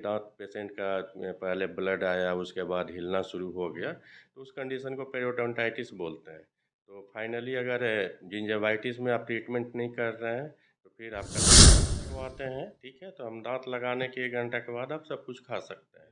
दांत पेशेंट का पहले ब्लड आया, उसके बाद हिलना शुरू हो गया, तो उस कंडीशन को पेरियोडोंटाइटिस बोलते हैं। तो फाइनली अगर जिंजवाइटिस में आप ट्रीटमेंट नहीं कर रहे हैं तो फिर आपका करवाते हैं, ठीक है। तो हम दांत लगाने के 1 घंटा के बाद आप सब कुछ खा सकते हैं।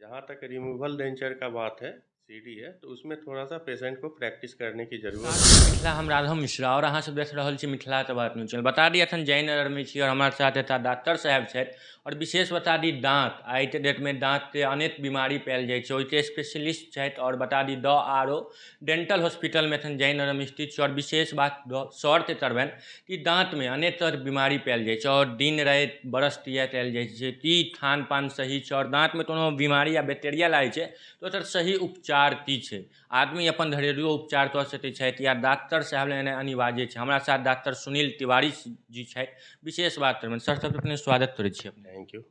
जहाँ तक रिमूवल डेंचर का बात है, सीडी है, तो उसमें थोड़ा सा पेशेंट को प्रैक्टिस करने की जरूरत है। मिथिला हम राघव मिश्रा और अहाँ सब देख रहल छी मिथिला के बात न्यूज चैनल। बता दी एखन जयनगर में छी और हमारे साथ एता डॉक्टर साहब छथि और विशेष बता दी दांत आइ के डेट में दांत के अनेक बीमारी पायल जाइ छै, ओहिके स्पेशलिस्ट छथि। और बता दी द आरो डेंटल हॉस्पिटल में एखन जयनगर में स्थित छै। और विशेष बात सर के करबनि कि दांत में अनेक तरह बीमारी पायल जाइ छै और दिन राति बरस तिया कयल जाइ छै कि खान पान सही छै और दांत में कोनो बीमारी या बैक्टीरिया लागै छै तो ओकर सही उपचार की छै। आदमी अपन घरेलू उपचार कऽ सकै छथि या डॉक्टर साहब लग एनाइ अनिवार्य छै। हमारा साथ डॉक्टर सुनील तिवारी जी छथि, विशेष बात करबनि। सर सबसे पहले स्वागत करै छी अपने। Thank you.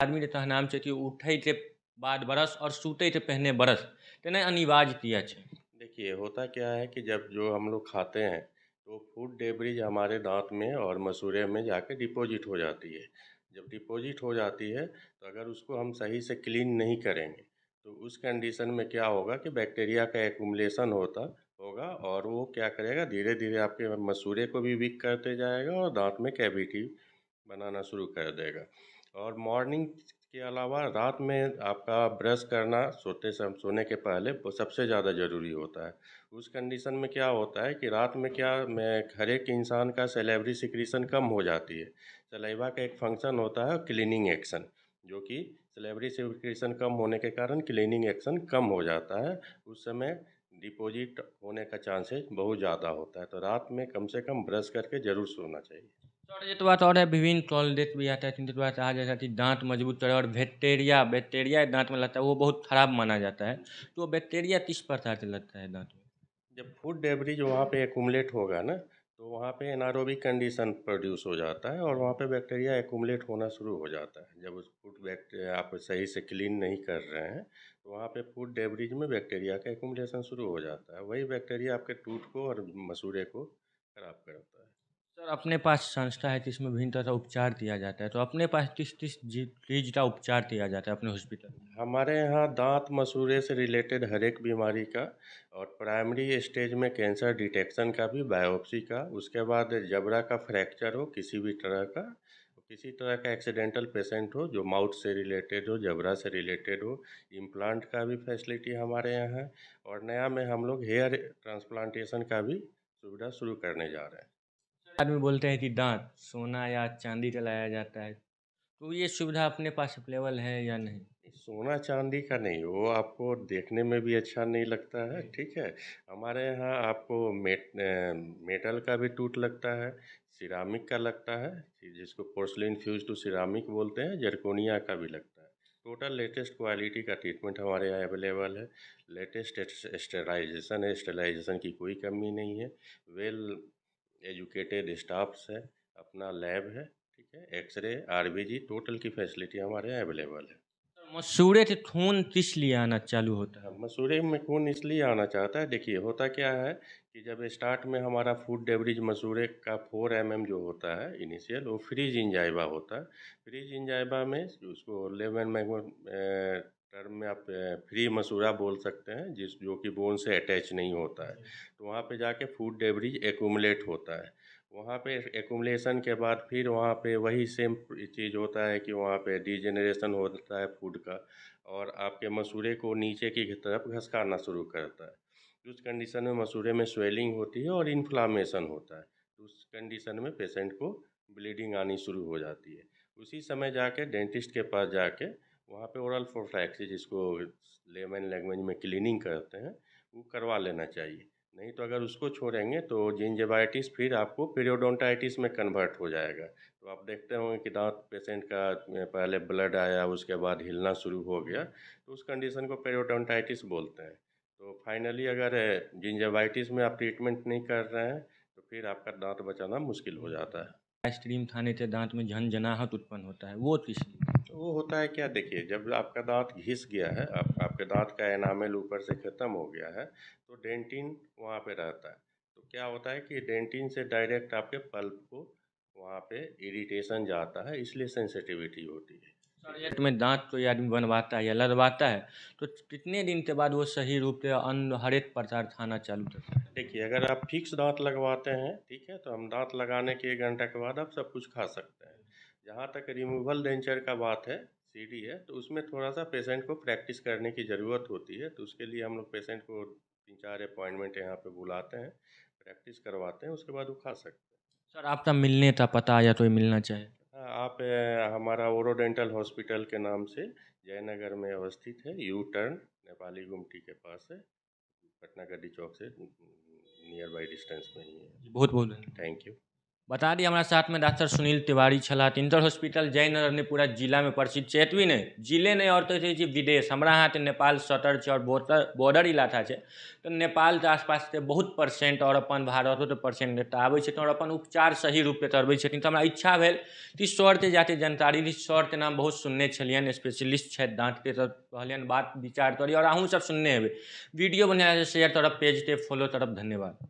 आदमी के कहनाम छै कि उठै के बाद बरस और सूतै के पहले बरस तेना अनिवार्य किया छै। देखिए, होता क्या है कि जब जो हम लोग खाते हैं तो फूड डेब्रिज हमारे दांत में और मसूड़े में जाके डिपॉजिट हो जाती है। जब डिपॉजिट हो जाती है तो अगर उसको हम सही से क्लीन नहीं करेंगे तो उस कंडीशन में क्या होगा कि बैक्टीरिया का एक्युमुलेशन होगा और वो क्या करेगा, धीरे धीरे आपके मसूड़े को भी वीक करते जाएगा और दांत में कैविटी बनाना शुरू कर देगा। और मॉर्निंग के अलावा रात में आपका ब्रश करना सोने के पहले वो सबसे ज़्यादा ज़रूरी होता है। उस कंडीशन में क्या होता है कि रात में क्या मैं हर एक इंसान का सैलिवरी सिक्रीशन कम हो जाती है। सलाइवा का एक फंक्शन होता है क्लीनिंग एक्शन, जो कि सैलिवरी सिक्रीशन कम होने के कारण क्लीनिंग एक्शन कम हो जाता है। उस समय डिपॉजिट होने का चांसेस बहुत ज़्यादा होता है। तो रात में कम से कम ब्रश करके ज़रूर सोना चाहिए। सर ये तो बात और है, विभिन्न कैंडिडेट भी आता है जिनके पास आ जाता है कि दांत मजबूत करे और बैक्टीरिया दांत में लगता है वो बहुत खराब माना जाता है। तो बैक्टीरिया किस प्रकार से लगता है दांत में? जब फूड डेब्रिज वहाँ पे एक्युमुलेट होगा ना, तो वहाँ पे एनारोबिक कंडीशन प्रोड्यूस हो जाता है और वहाँ पे बैक्टीरिया एक्युमुलेट होना शुरू हो जाता है। जब उस फूड बैक्टीरिया आप सही से क्लीन नहीं कर रहे हैं तो वहाँ पे फूड डेब्रिज में बैक्टीरिया का एक्युमुलेशन शुरू हो जाता है। वही बैक्टीरिया आपके टूथ को और मसूड़े को खराब करता है। सर अपने पास संस्था है जिसमें विभिन्न तरह का उपचार दिया जाता है, तो अपने पास किस किस चीज का उपचार दिया जाता है अपने हॉस्पिटल में? हमारे यहाँ दांत मसूड़े से रिलेटेड हर एक बीमारी का और प्राइमरी स्टेज में कैंसर डिटेक्शन का भी, बायोप्सी का, उसके बाद जबड़ा का फ्रैक्चर हो किसी भी तरह का, किसी तरह का एक्सीडेंटल पेशेंट हो जो माउथ से रिलेटेड हो, जबड़ा से रिलेटेड हो, इम्प्लांट का भी फैसिलिटी हमारे यहाँ है। और नया में हम लोग हेयर ट्रांसप्लांटेशन का भी सुविधा शुरू करने जा रहे हैं। आदमी बोलते हैं कि दांत सोना या चांदी का लाया जाता है, तो ये सुविधा अपने पास अवेलेबल है या नहीं? सोना चांदी का नहीं, वो आपको देखने में भी अच्छा नहीं लगता है, ठीक है। हमारे यहाँ आपको मेटल का भी टूथ लगता है, सिरामिक का लगता है, जिसको पोर्सलिन फ्यूज टू सिरामिक बोलते हैं, जरकोनिया का भी लगता है। टोटल लेटेस्ट क्वालिटी का ट्रीटमेंट हमारे यहाँ अवेलेबल है। लेटेस्ट स्टेराइजेशन है, स्टेलाइजेशन की कोई कमी नहीं है। वेल एजुकेटेड स्टाफ्स है, अपना लैब है, ठीक है। एक्सरे, आरबीजी, टोटल की फैसिलिटी हमारे यहाँ अवेलेबल है। मसूड़े से खून किस लिए आना चालू होता हाँ, है? मसूड़े में खून इसलिए आना चाहता है, देखिए होता क्या है कि जब स्टार्ट में हमारा फूड डेब्रिज मसूड़े का 4 mm जो होता है इनिशियल, वो फ्री जिंजाइवा होता है। फ्री जिंजाइवा में उसको लेमन में टर्म में आप फ्री मसूड़ा बोल सकते हैं, जो कि बोन से अटैच नहीं होता है। तो वहाँ पे जाके फूड डेब्रिज एक्यूमुलेट होता है। वहाँ पे एक्यूमुलेशन के बाद फिर वहाँ पे वही सेम चीज़ होता है कि वहाँ पे डिजेनरेशन होता है फूड का और आपके मसूड़े को नीचे की तरफ घसकाना शुरू करता है। उस कंडीशन में मसूड़े में स्वेलिंग होती है और इन्फ्लामेशन होता है। उस कंडीशन में पेशेंट को ब्लीडिंग आनी शुरू हो जाती है। उसी समय जाके डेंटिस्ट के पास जाके वहाँ पे ओरल प्रोफिलैक्सिस, जिसको लेमन लैंग्वेज में क्लीनिंग करते हैं, वो करवा लेना चाहिए। नहीं तो अगर उसको छोड़ेंगे तो जिंजवाइटिस फिर आपको पीरियोडोंटाइटिस में कन्वर्ट हो जाएगा। तो आप देखते होंगे कि दांत पेशेंट का पहले ब्लड आया, उसके बाद हिलना शुरू हो गया, तो उस कंडीशन को पेरियोडोंटाइटिस बोलते हैं। तो फाइनली अगर जिंजवाइटिस में आप ट्रीटमेंट नहीं कर रहे हैं तो फिर आपका दांत बचाना मुश्किल हो जाता है। आइसक्रीम खाने से दांत में झनझनाहट उत्पन्न होता है, वो किस लिए? तो वो होता है क्या, देखिए जब आपका दांत घिस गया है, आपके दांत का एनामेल ऊपर से ख़त्म हो गया है, तो डेंटिन वहाँ पे रहता है। तो क्या होता है कि डेंटिन से डायरेक्ट आपके पल्प को वहाँ पे इरिटेशन जाता है, इसलिए सेंसिटिविटी होती है। पेट में दांत कोई आदमी बनवाता है या लदवाता है तो कितने दिन के बाद वो सही रूप से अन्न हर एक प्रकार खाना चालू करता है? देखिए, अगर आप फिक्स दांत लगवाते हैं, ठीक है, तो हम दांत लगाने के 1 घंटा के बाद आप सब कुछ खा सकते हैं। जहाँ तक रिमूवल डेंचर का बात है, सीढ़ी है, तो उसमें थोड़ा-सा पेशेंट को प्रैक्टिस करने की ज़रूरत होती है, तो उसके लिए हम लोग पेशेंट को 3-4 अपॉइंटमेंट यहाँ पे बुलाते हैं, प्रैक्टिस करवाते हैं, उसके बाद वो खा सकते हैं। सर आपका मिलने का पता या कोई मिलना चाहे? हाँ, आप हमारा ओरोडेंटल हॉस्पिटल के नाम से जयनगर में अवस्थित है, यू टर्न नेपाली गुमटी के पास है, पटना गड्डी चौक से नियर बाई डिस्टेंस में ही है। बहुत बहुत धन्यवाद। Thank you. बता दी हमारा साथ में डॉक्टर सुनील तिवारी छला इंटर हॉस्पिटल जयनगर ने पूरा जिला में प्रसिद्ध छै, एतबी नहीं जिले नहीं और तो छै विदेश हमरा यहाँ तो नेपाल सटर छै और बॉर्डर इलाका छै, तो नेपाल के आसपास के बहुत परसेंट और अपन भारतो के परसेंट एतऽ आबै छथिन और अपन उपचार सही रूप से करबै छथिन। तो हमरा इच्छा भेल कि सर के जाते जानकारी ली, सर के नाम बहुत सुनने छलियन, स्पेशलिस्ट छै दाँत के, तो कहलियन बात विचार करी और अहूँ सब सुनने हेबै। वीडियो बनाए शेयर करब, पेज के फॉलो करब। धन्यवाद।